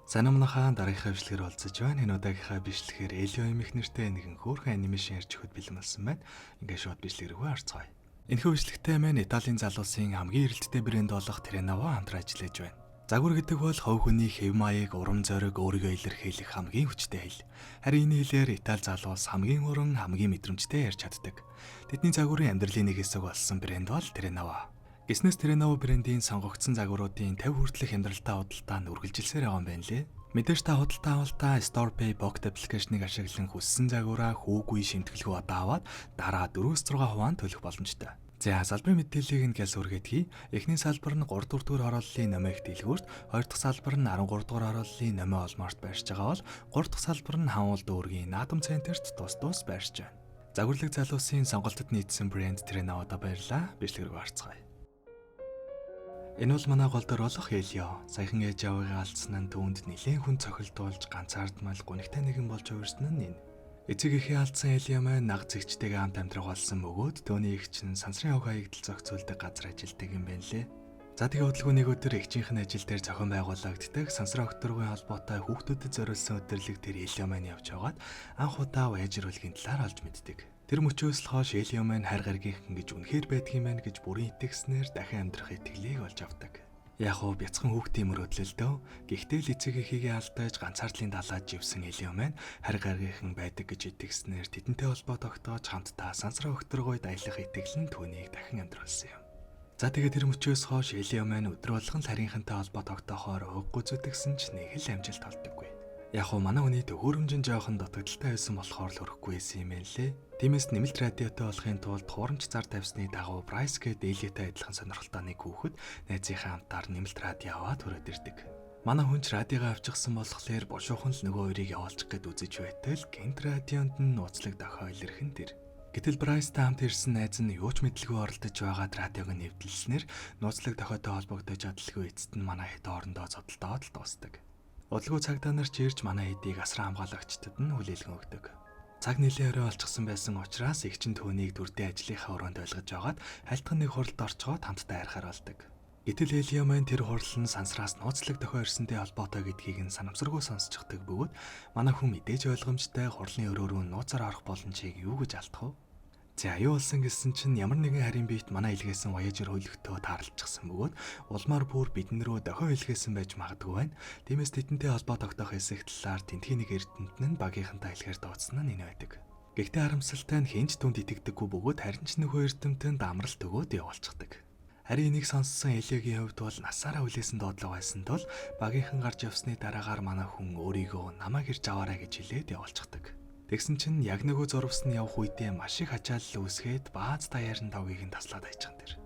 Санаа манахаа дараагийнхаа бичлэгээр олцож байна. Энэ удаагийнхаа бичлэгээр Элио эмх нэртэй нэгэн хөөрхөн анимашн ярьж өгөхөд бэлэн болсон байна. Ингээ шууд бичлэг рүү харцгаая. Энэхүү бичлэгтээ маань Италийн залуусын хамгийн эрэлттэй брэнд болох Terranova хамтран ажиллаж байна. Загвар гэдэг бол хувь хүний хэв маяг, урам зориг өөрийгөө илэрхийлэх хамгийн хүчтэй хэл. Харин энэ хэлээр Итали залуус хамгийн уран, хамгийн мэдрэмжтэй ярьж чаддаг. Тэдний загварын амьдралын нэг хэсэг болсон брэнд бол Terranova. Гиснес Terranova брендийн сонгогдсон загваруудын 50 хүртэлх амьдралтай худалдаа нь үргэлжилсээр байгаа юм байна лээ. Мэдээж та худалдаа авалтаа StorePay Pocket аппликейшнийг ашиглан хүссэн загвараа хүүгүй шимтгэлгүй одоо аваад дараа 4-6% төлөх боломжтой. За салбарын мэдээллийг нь гялс үргэлтгий. Эхний салбар нь 3 дугаар хорооллын номыг дэлгүүрт, 2 дахь салбар нь 13 дугаар хорооллын номоо олморт байршиж байгаа бол 3 дахь салбар нь Ханвал дүүргийн Наадам центрт тус байршиж байна. Загварлаг залуусын сонголтод нийцсэн брэнд Terranova баярлаа. Бичлэг рүү харцгаая. Энэ бол манай гол дор болох Элио. Саяхан ээж аваагаа алдсан нь түүнд нэлээд хүн цохилдуулж ганцаардмал гунигтай нэгэн болж хувирсан нь энэ. Эцэг эхээ алдсан Элио маань наг зэгчтэйгээ хамт амьдрах болсон бөгөөд төөний эх чинь сансрын хог хаягдл зохицуулдаг газар ажилтдаг юм байна лээ. За тэгээ удалгүй нэг өдөр эгчийнх нь ажил дээр зохион байгуулагддаг сансрын огторгын холбоотой хүүхдүүдэд зориулсан өдөрлөг тэр Элио маань явж байгаад анх удаа вэжрүүлгийн талаар олж мэддэг. Тэр мөчөөс л хойш Элио маань хайр гаргийнхан гэж үнэхээр байдгийм байна гэж бүрэн итгэснээр дахин амьдрах итгэлийг олж авдаг. Яг уу бяцхан хүүхдийн мөрөөдлөлтөө гэхдээ л эцэг эхийгээ алдаж ганцаардлын далаад живсэн Элио маань хайр гаргийнхан байдаг гэж итгэснээр тэдэнтэй холбоо тогтоож хамтдаа сансрын огторгойд аялах итгэл нь түүнийг дахин амьдруулсан юм. За тэгээ тэр мөчөөс хойш Элио маань өдөр болгон л харийнхантай холбоо тогтоохоор уггүй зүтгэсэн ч нэг л амжилт олдоггүй. Яг уу манай хүний төхөөрөмжин жоохон дутагдaltaй байсан болохоор л хөрөхгүй байсан юм байна лээ. Тиймээс нэмэлт радиотой болохын тулд хуурамч зар тавьсны дагуу Price гээд Элиотой адилхан сонирхолтой нэг хүүхэд найзынхаа хамтаар нэмэлт радио аваад хүрээд ирдэг. Манай хүнч радиогоо авчихсан болохоор бушуухан л нөгөө хоёрыг явуулчих гээд үзэж байтал гинт радионд нь нууцлаг дохио илэрхэн тэр. Гэтэл Price-тай хамт ирсэн найз нь юу ч мэдлгүй оролдож байгаад радиог нь нэвтэлснээр нууцлаг дохиотой холбогдож чадлагүй эцэст нь манай хэд орондоо зодтолдоод л дуусдаг. Удалгүй цагдаа нар ч ирж манай хэдийг асран хамгаалагчдад нь хүлээлгэн өгдөг. Цаг нэлээд орой олчихсан байсан учраас их чин түүнийг дүрдээ ажлынхаа өрөөнд ойлгож байгаад хальтхан нэг хуралд орчгоод хамтдаа ярихаар болдог. Гэтэл Элио маань тэр хурал нь сансраас нууцлаг дохио ирсэнтэй холбоотой гэдгийг нь санамсаргүй сонсчихдаг бөгөөд манай хүн мэдээж ойлгомжтой хурлын өрөө рүү нууцаар орох боломжийг юу гэж алдах вэ? За аюу болсон гэсэн чинь ямар нэгэн харийн биет манай илгээсэн Voyager хөлөгтөө тааралцчихсан бөгөөд улмаар бүр бидэн рүү дохио илгээсэн байж магадгүй байна. Тиймээс тэдэнтэй холбоо тогтоох хэсэг талаар тентхийн нэг эрдэнэт нь багийнхантай хэлэхээр дууцсан нь энэ байдаг. Гэхдээ харамсалтай нь хинч түнд итгэдэггүй бөгөөд харин ч нөхөө эрдэмтэнд амралт өгөөд явуулчихдаг. Харин энийг сонссон Элиогийн хувьд бол насаараа хүлээсэн дуудлага байсан тул багийнхан гарч явсны дараагаар манай хүн өөрийгөө намайг ирж аваарай гэж хэлээд явуулчихдаг. Тэгсэн чинь яг нөгөө зурвас нь явах үедээ маш их ачаалал үүсгээд бааз даяарн тавгийг нь таслаад айчихсан тэр.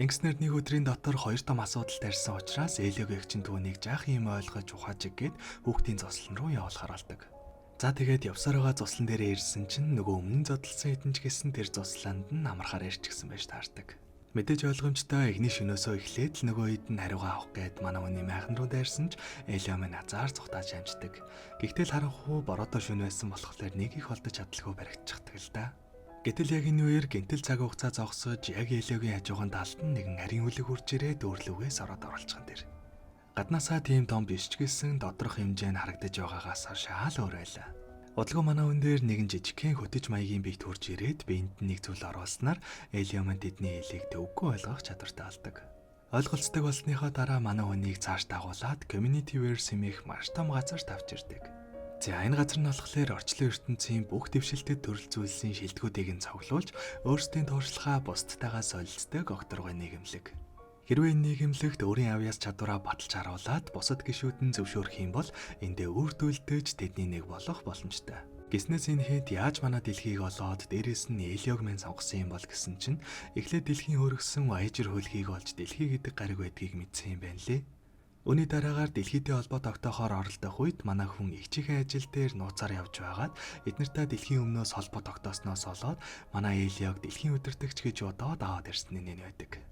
Ингэснээр нэг өдрийн дотор 2 том асуудал тарьсан учраас Элиогийн эгчин түүнийг жаахан юм ойлгож ухаажиг гээд хүүхдийн зослон руу явуулахар болдог. За тэгээд явсаар байгаа зослон дээрээ ирсэн чинь нөгөө өмнө зодтолсон хэдэн ч гэсэн тэр зослоонд нь амархаар ирчихсэн байж таардаг. Мэдээж ойлгомжтой эхний шөнөөсөө эхлээд л нөгөө хэд нь хариугаа авах гээд манай хүний майхан руу дайрсан ч Элио маань азар цухтааж амждаг. Гэхдээ л харанхуй бородоо шөнө байсан болохоор нэг их олдож чадлагүй баригдчихдаг л да. Гэтэл яг энэ үеэр гинтэл цаг хугацаа зогсож яг Элиогийн хажууган талд нь нэгэн харийн үлэг хурж ирээд дөрлөвгөөс ороод оруулчихсан тэр. Гаднаасаа тийм том биш ч гэсэн доторх хэмжээ нь харагдаж байгаагаас шаал өөр байлаа. Удалгүй манай хүн дээр нэгэн жижигхэн хөтөж маягийн бие төрж ирээд биенд нэг зүйл оруулснаар Элио маань тэдний хэлийг төвөггүй ойлгох чадвартай болдог. Ойлголцдог болсныхоо дараа манай хүнийг цааш дагуулад community wear сэмэх маш том газарт авч ирдэг. За энэ газар нь болохоор орчлон ертөнцийн бүх дэвшилтэд төрөл зүйлсийн шилдэгүүдийг нь цуглуулж өөрсдийн туушлагаа бусдтайгаа солилцдог огторгой нийгэмлэг. Хэрвээ нийгэмлэгт өөрийн авьяас чадвараа баталж харуулад бусад гишүүд нь зөвшөөрөх юм бол эндээ үрдүүлдэж тэдний нэг болох боломжтой. Гиснээс энэ хэд яаж манай дэлхийг олоод дээрээс нь Элиог мэн сонгосон юм бол гэсэн чинь эхлээд дэлхийн хөргсөн Voyager хөлгийг олж дэлхий гэдэг гариг байдгийг мэдсэн юм байна лээ. Үүний дараагаар дэлхийтэй холбоо тогтоохоор оролдох үед манай хүн их чихэн ажил дээр нууцаар явж байгаад эднэртэй дэлхийн өмнөөс холбоо тогтоосноос олоод манай Элиог дэлхийн өдөртөгч гэж бодоод аваад ирсэн нь энэ байдаг.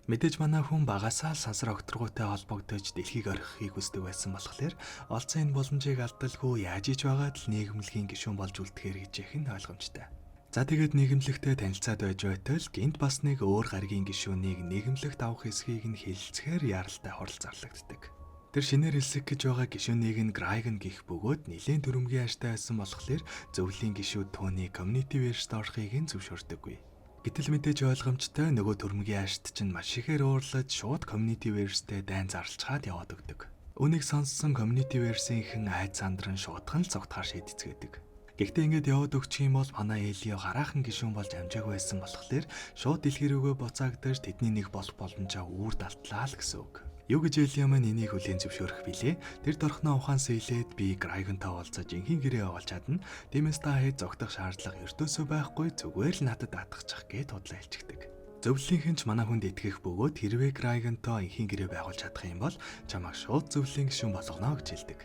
Мэдээж манай хүн багасаа л сансар огторгойтой холбогдож дэлхийг орхихыг хүсдэг байсан болохоор олцсон энэ боломжийг алдалгүй яаж иж байгаад л нийгэмлэгийн гишүүн болж үлдэхээр гэж их нь ойлгомжтой. За тэгээд нийгэмлэгтэй танилцаад байж байтал гинт бас нэг өөр гаригийн гишүүнийг нийгэмлэгт авах эсхийг нь хэлэлцэхээр яралтай хурал зарлагддаг. Тэр шинээр хэлсэх гэж байгаа гишүүнийг нь Graigan гих бөгөөд нэлээд төрөмгийн ааштай байсан болохоор зөвлөлийн гишүүд түүний community verse-д орохыг нь зөвшөөрдөггүй. Гэтэл мэдээж ойлгомжтой нөгөө төрөмгийн аашт чинь маш ихээр уурлаж шууд community verse-тэй дайн зарлцгаад яваад өгдөг. Үүнийг сонссон community verse-ийн айц сандран шуудхан л зогтохоор шийдэцгээдэг. Гэхдээ ингэж яваад өгчих юм бол манай Элио гараахан гишүүн болж амжаагүй байсан болохоор шууд дэлхий рүүгээ буцаагдаж тэдний нэг болох боломжоо үүр далтлаа л гэсэн үг. Юу гэж Элио маань энийг хүлээн зөвшөөрөх билээ? Тэр дорхноо ухаан сэлээд би Graigan-тай уулзаж инхийн гэрээ оолж чадна. Тиймээс та хэд зогтох шаардлага ердөөсөө байхгүй зүгээр л надад даатгачих гэж тудлаа хэлчихдэг. Зөвлөлийнхэн ч манай хүнд итгэх бөгөөд хэрвээ Graigan-тай инхийн гэрээ байгуулж чадах юм бол чамайг шууд зөвлөлийн гишүүн болгоно гэж хэлдэг.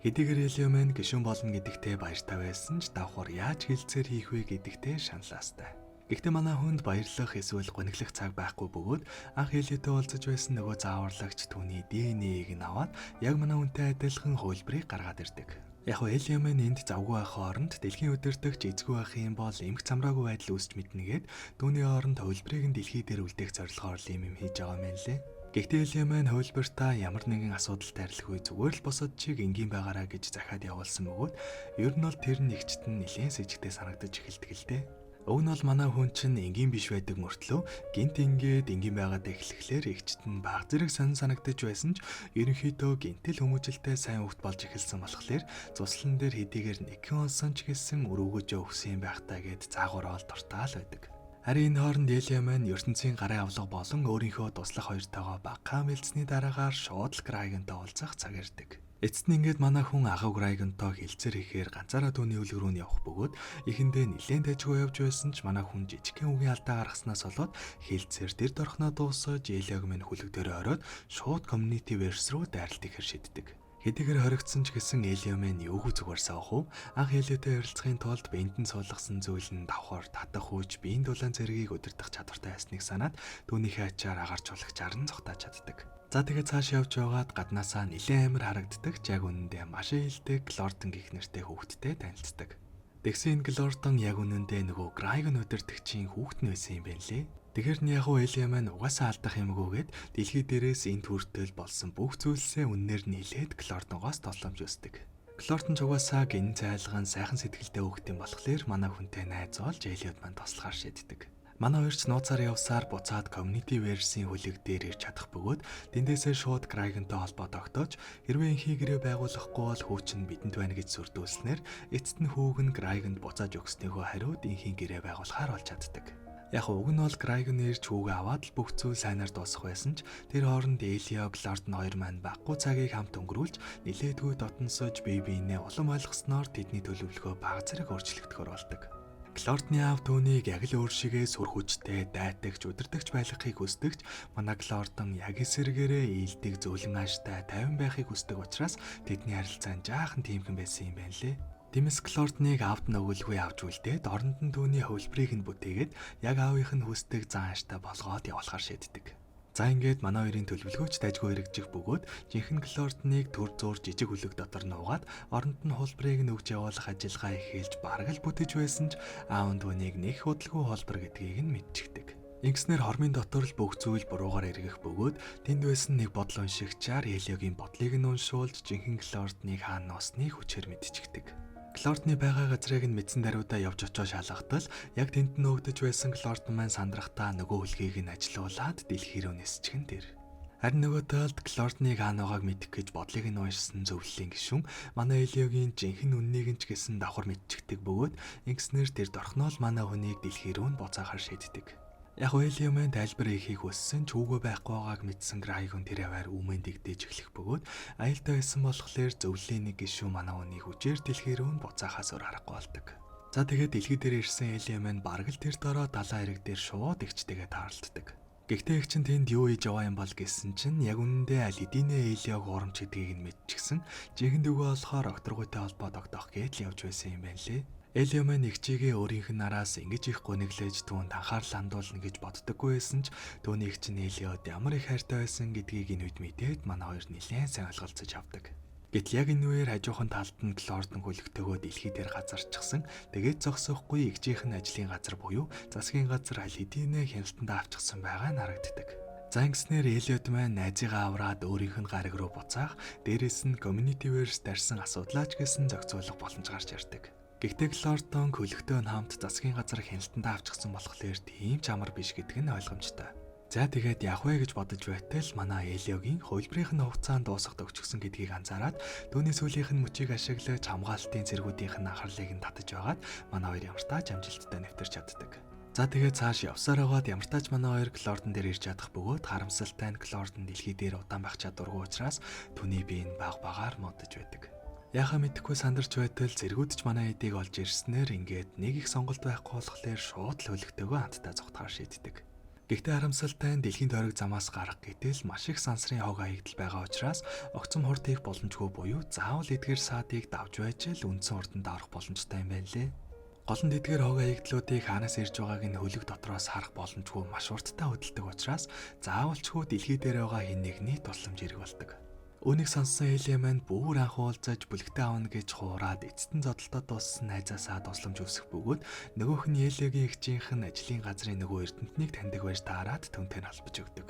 Хэдийгээр Элио маань гишүүн болно гэдэгтээ баяртай байсан ч давхар яаж хэлцээр хийх вэ гэдэгтээ шаналаастай. Гэхдээ манай хүнд баярлах эсвэл гониглох цаг байхгүй бөгөөд анх Элиотой уулзаж байсан нөгөө зааварлагч түүний ДНХ-ийг нь аваад яг манай хүнтэй адилхан хувилбарыг гаргаад ирдэг. Яг нь Элио маань энд завгүй байх хооронд дэлхийн өдөртөгч эзгүй байх юм бол эмх замраагүй байдал үүсч мэднэгээд түүний хооронд хувилбарыг нь дэлхий дээр үлдээх зорилгоор л юм хийж байгаа юм лээ. Гэхдээ Элио маань хувилбартаа ямар нэгэн асуудалтай арилахгүй зүгээр л босод чиг энгийн байгаараа гэж захиад явуулсан бөгөөд ер нь бол тэр нэгчт нь нэлээд сэжигтэй санагдаж эхэлдэг л дээ. Уг нь бол манай хүн чинь энгийн биш байдаг мөртлөө гинт ингээд энгийн байгаад эхлэхлээр эгчт нь баг зэрэг сонь санагдаж байсан ч ерөнхийдөө гинтэл хүмүүжилтэй сайн хөвгт болж эхэлсэн болохоор цуслан дээр хэдийгээр нэгэн онсон ч гэсэн өрөвгөж өгсөн юм байхтаа гэд заагуураа л дуртаал байдаг. Харин энэ хооронд Элио маань ертөнцийн гарын авлага болон өөрийнхөө туслах хоёртойгоо багахан мэлцсэний дараагаар шууд л Graigan-тай уулзах цаг ирдэг. Эцэст нь ингээд манай хүн агав Graigan-той хэлцэр хийхээр ганцаараа түүний үлгэр рүү явах бөгөөд эхэндээ нэлээд тажгүй явж байсан ч манай хүн жижигхэн үгийн алдаа гаргаснаас болоод хэлцэр тэр дорхноо дуусаж Элиог минь хүлэг дээрээ ороод шууд community verse рүү дайралтыг шийддэг. Хэдийгээр хоригдсон ч гэсэн Элио маань юугүй зүгээр саах уу? Анх Элиотой ярилцахын тулд бентэн суулгасан зүйл нь давхар татах хүч, биеийн дулаан зэргийг удирдах чадвартай байсныг санаад түүнийхээ ачаар агарч улагч аран зогтоож чаддаг. За тэгээд цааш явж байгаад гаднаасаа нэлээд амар харагддаг, яг үнэндээ маш ээлдэг Glorton гэх нэртэй хүүхэдтэй танилцдаг. Тэгсэн энэ Glorton яг үнэндээ нөгөө Graigan удирдагчийн хүүхэд нь байсан юм байна лээ. Тэгэхээр нь яг уу Элио маань угаасаа алдах юмгүйгээд дэлхий дээрээс энэ хүртэл болсон бүх зүйлсээ үннээр нийлээд Glorton-гоос толомж өсдөг. Glorton ч угаасаа гин цайлган сайхан сэтгэлтэй хүүхэд юм болохоор манай хүнтэй найз болж Элиод маань тослохоор шийддэг. Манай хоёр ч нууцаар явсаар буцаад community verse-ийн хөлөг дээр ирж чадах бөгөөд тэндээсээ шууд Graigan-тай холбоо тогтоож хэрвээ инхий гэрээ байгуулахгүй бол хүүч нь бидэнд байна гэж сүрдүүлснээр эцэст нь хүүг нь Graigan-д буцааж өгснөөгөө хариуд инхий гэрээ байгуулахаар болж чаддаг. Яг уг нь бол Graigan ирж хүүгээ аваад л бүх зүйл сайнаар дуусах байсан ч тэр хооронд Элио Glorton хоёр маань баггүй цагийг хамт өнгөрүүлж нилээдгүй дотносож бие биенээ улам ойлгосноор тэдний төлөвлөгөө бага зэрэг өөрчлөгдөхөр болдог. Glorton-ы аав түүнийг яг л өөр шигээ сүр хүчтэй, дайтагч, удирдахч байлгахыг хүсдэгч манай Glorton яг эсэргээрээ ээлдэг зөөлөн ааштай 50 байхыг хүсдэг учраас тэдний харилцаа жаахан тиймхэн байсан юм байна лээ. Тиймээс Glorton-ыг аавд нь өгүүлгүй авч үлдээд оронд нь түүний хувилбарыг нь бүтээгээд яг аавынх нь хүсдэг зан ааштай болгоод явуулахар шийддэг. За ингээд манай хоёрын төлөвлөгөөч дайггүй хэрэгжих бөгөөд жинхэнэ Glorton-ыг төр зуур жижиг үлэг дотор нуугаад оронд нь хувилбарыг нь өгж явуулах ажиллагаа эхэлж бараг л бүтэж байсан ч аав нь түүнийг нэг худалгүй холбор гэдгийг нь мэдчихдэг. Ингэснээр хормын дотор л бүх зүйл буруугаар эргэх бөгөөд тэнд байсан нэг бодол уншигчаар Элиогийн бодлыг нь уншуулж жинхэнэ Glorton-ыг хаана нуусныг хүчээр мэдчихдэг. Glorton-ы байгаа газрыг нь мэдсэн даруйдаа явж очиж шалгахтал яг тэнд нөөгдөж байсан Glorton маань сандрахтаа нөгөө хөлгийг нь ажилуулад дэлхий рүү нисчихэн тэр. Харин нөгөө талд Glorton-ыг хаана байгааг мэдэх гэж бодлыг нь уншсан зөвлөлийн гишүүн манай Элиогийн жинхэнэ үннийг нь ч гэсэн давхар мэдчихдэг бөгөөд ингэснээр тэр дорхнол манай хүнийг дэлхий рүү буцаахаар шийддэг. Яг Элио маань тайлбар хийхийг хүссэн ч үгүй байхгүй байгааг мэдсэн Graigan тэр аваар өмнө дэгдэж эхлэх бөгөөд аюултай байсан болохоор зөвлөлийн нэг гишүүн манай хүнийг хүчээр дэлхий рүү буцаахаас өөр аргагүй болдог. За тэгээд дэлхий дээр ирсэн Элио маань бараг л тэр дороо далайн эрэг дээр шууд эгчтэйгээ тааралддаг. Гэхдээ эгч нь тэнд юу хийж яваа юм бол гэсэн чинь яг үнэндээ аль хэдийнэ Элиог урамч гэдгийг нь мэдчихсэн. Жинхэнэ дүүгээ болохоор окторгойтой холбоо тогтоох гэж явж байсан юм байна лээ. Элио маань эгчийгээ өөрийнх нь нараас ингэж их гониглээж түүнд анхаарал хандуулна гэж боддоггүй байсан ч түүний эгч нь Элиод ямар их хайртай байсан гэдгийг энэ үед мэдээд манай хоёр нэлээд сайн ойлголцож авдаг. Гэтэл яг энэ үеэр хажуухан талд нь Glorton хөлөгтэйгөө дэлхий дээр газарчихсан. Тэгээд зогсохгүй эгчийнх нь ажлын газар буюу засгийн газар аль хэдийнэ хяналтанд авчихсан байгаа нь харагддаг. За ингэснээр Элиот маань найзыгаа авраад өөрийнх нь гариг руу буцаах, дээрээс нь Communityverse дарсан асуудлаач гэсэн зохицуулах боломж гарч ирдэг. Гэхдээ Клортон хөлөгтэй нь хамт засгийн газар хяналтандаа авчихсан болохоор тийм ч амар биш гэдг нь ойлгомжтой. За тэгээд явах вэ гэж бодож байтал манай Элиогийн хувилбарынх нь хугацаанд дуусахад өгчихсөн гэдгийг анзаараад түүний сүүлийнх нь мөчийг ашиглаж хамгаалтын цэргүүдийнх нь анхаарлыг нь татаж байгаад манай хоёр ямар тач амжилттай нэвтэрч чаддаг. За тэгээд цааш явсаар байгаад ямар тач манай хоёр Клортон дээр ирж чадах бөгөөд харамсалтай нь Клортон дэлхий дээр удаан байх чадваргүй учраас түүний бие нь баг багаар модож байдаг. Яхаа мэдэхгүй сандарч байтал зэргүүд ч манай эдийг олж ирснээр ингээд нэг их сонголт байхгүй болохоор шууд л хөлөгтэйгөө хамтдаа зогтохоор шийддэг. Гэхдээ харамсалтай нь дэлхийн тойрог замаас гарах гэтэл маш их сансрын хог хаягдал байгаа учраас огцом хурд хийх боломжгүй буюу заавал эдгээр саадыг давж байж л үндсэн урданд орох боломжтой юм байна лээ. Гол нь эдгээр хог хаягдлуудыг хаанаас ирж байгааг нь хөлөг дотроос харах боломжгүй маш урттай хөдөлдөг учраас заавалчгүй дэлхий дээр байгаа хэн нэгний тусламж хэрэг болдог. Үүнийг сонссон Эли маань бүр анх уулзаж бүлэгтээ авна гэж хуураад эцэст нь зодолтод дууссан найзаасаа тусламж өсөх бөгөөд нөгөөх нь Элигийн эгчийнх нь ажлын газрын нөгөө эрдэмтнийг таньдаг байж таарад түнтэй нь холбож өгдөг.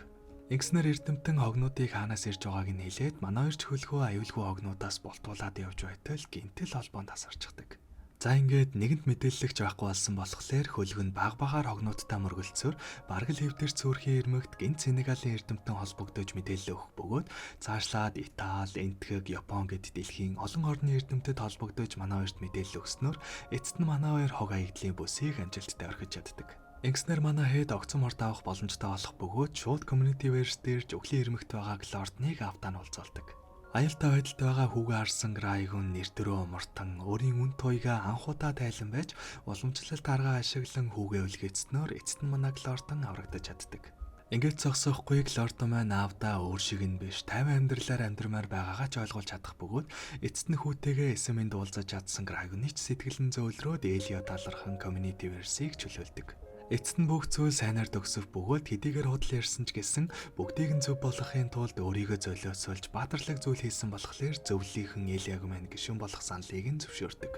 Ингэснээр эрдэмтэн хогнуудыг хаанаас ирж байгааг нь хэлээд манай хоёр ч хөлгөө аюулгүй хогнуудаас болтуулаад явж байтал гинтэл холбоонд тасарчдаг. За ингээд нэгэнт мэдээлэлч байхгүй болсон болохоор хөлөг нь баг багаар хогнуудтай мөргөлцөөр бараг л хэвдэр цөөрхийн ирмэгт гинт Сенегалийн эрдэмтэн холбогдож мэдээлэл өгөх бөгөөд цаашлаад Итали, Энтхэг, Япон гэд дэлхийн олон орны эрдэмтэд холбогдож манай хоёрт мэдээлэл өгснөөр эцэст нь манай хоёр хог хаягдлын бүсийг амжилттай орхиж чаддаг. Ингэснээр манай хэд огцом хорт авах боломжтой болох бөгөөд шууд Communityverse дээр өглөө ирмэгт байгаа Клортныг автаа нь уулзалдаг. Аюултай байдалд байгаа хүүгээ харсан Грайгун нэр төрөө умартан өөрийн үн туйгаа анхудаа тайлан байж уламжлалт арга ашиглан хүүгээ үлгээцснөөр эцэст нь манай Клортон аврагдаж чаддаг. Ингээд зогсоохгүй Клортон маань аавдаа өөр шиг нь биш 50 амьдралаар амьдрмаар байгаагаа ч ойлгуулж чадах бөгөөд эцэст нь хүүтэйгээ эсэмэнд уулзаж чадсан Грайгуны ч сэтгэл нь зөөлрөөд Элио талархан Communityverse-ийг чөлөөлдөг. Эцэст нь бүх зүйл сайнаар төгсөх бөгөөд хэдийгээр худал ярьсан ч гэсэн бүгдийг нь зөв болгохын тулд өөрийгөө золиосуулж баатарлаг зүйл хийсэн болохоор зөвлөлийнхэн Элиог маань гишүүн болох саналыг нь зөвшөөрдөг.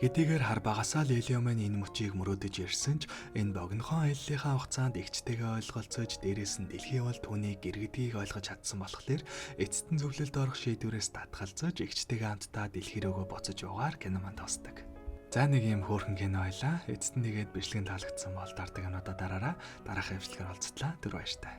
Хэдийгээр хар багасаа л Элио маань энэ мөчийг мөрөөдөж ирсэн ч энэ богинохон аяллахаа хугацаанд эгчтэйгээ ойлголцож дээрээс нь дэлхий бол түүний гэр гэдгийг ойлгож чадсан болохоор эцэст нь зөвлөлд орох шийдвэрээс татгалзаж эгчтэйгээ хамтдаа дэлхий рүүгээ буцаж яваар кино маань тосдог. За нэг юм хөөрхөн кино байлаа. Эцэст нь тэгээд бичлэгэнд таалагдсан бол дараагийн юмудаа дараараа дараах эвчлэгээр олцтлаа. Түр баяртай.